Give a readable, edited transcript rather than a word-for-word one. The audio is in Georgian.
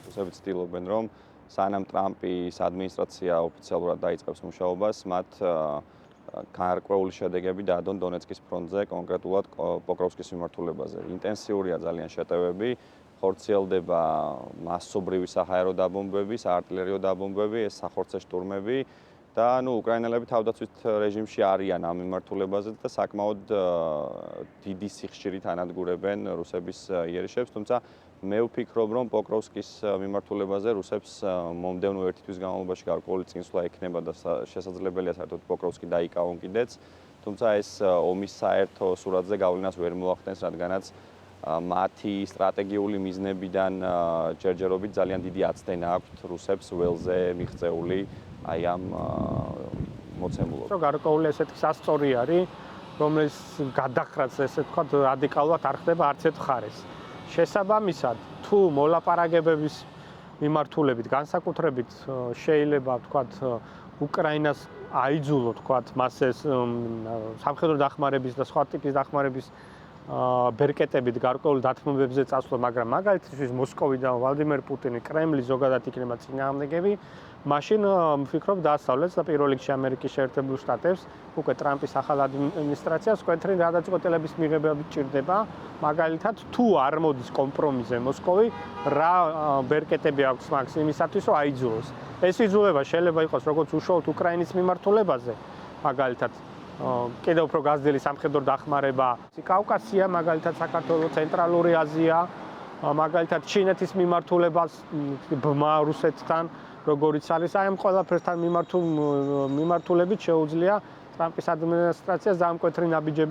რუსები ცდილობენ, რომ სანამ ტრამპის ადმინისტრაცია ოფიციალურად დაიწყებს მუშაობას, მათ გარკვეული შედეგები დაადონ დონეცკის ფრონტზე, კონკრეტულად პოკროვსკის მიმართულებაზე. ინტენსიურია ძალიან შეტევები, ხორციელდება მასობრივი საჰაერო დაბომბვები, საარტილერიო დაბომბვები, ეს სახორცე შტურმები და უკრაინელები თავდაცვით რეჟიმში არიან ამ მიმართულებაზე და საკმაოდ დიდი სიხშირით ანადგურებენ რუსების იერიშებს, თუმცა მე ვფიქრობ, რომ პოკროვსკის მიმართულებაზე რუსებს მომდევნო ერთი თვის განმავლობაში გარკვეული წინსვლა ექნება და შესაძლებელია საერთოდ პოკროვსკი დაიკავონ კიდეც, თუმცა ეს ომის საერთო სურათზე გავლენას ვერ მოახდენს, რადგანაც მათი სტრატეგიული მიზნებიდან ჯერჯერობით ძალიან დიდი აცდენა აქვთ რუსებს ველზე მიღწეული აი ამ მოცემულობა. გარკვეული ესეთი სასწორი არის, რომელიც გადახრած ესე ვთქვათ რადიკალურად არ ხდება არც ერთ მხარეს. შესაბამისად, თუ მოლაპარაკებების მიმართულებით, განსაკუთრებით შეიძლება ვთქვათ უკრაინას აიძულო ვთქვათ მას ეს სამხედრო დახმარების და სხვა ტიპის დახმარების ბერკეტებით გარკვეულ დათმობებზე წასვლა, მაგრამ მაგალითად მოსკოვი და ვლადიმერ პუტინი, კრემლი ზოგადად იქნება წინააღმდეგები, მაშინ ვფიქრობ დაასწავლეს და პირველ რიგში ამერიკის შეერთებულ შტატებს, უკვე ტრამპის ახალ ადმინისტრაციას ყველაფერი გადაწყვეტილების მიღებები ჭირდება, მაგალითად თუ არ მოდის კომპრომისზე მოსკოვი, რა ბერკეტები აქვს მაგს იმისათვის, რომ აიძულოს. ეს იძულება შეიძლება იყოს როგორც უშუალოდ უკრაინის მიმართულებაზე, მაგალითად კიდევ უფრო გაზრდილი სამხედრო დახმარება, კავკასია, მაგალითად საქართველოს, ცენტრალური აზია, მაგალითად ჩინეთის მიმართულებას ბმა რუსეთთან, როგორიც არის, აი ამ ყველაფერთან მიმართულებით შეუძლია ტრამპის ადმინისტრაციას დამკვეთრი ნაბიჯები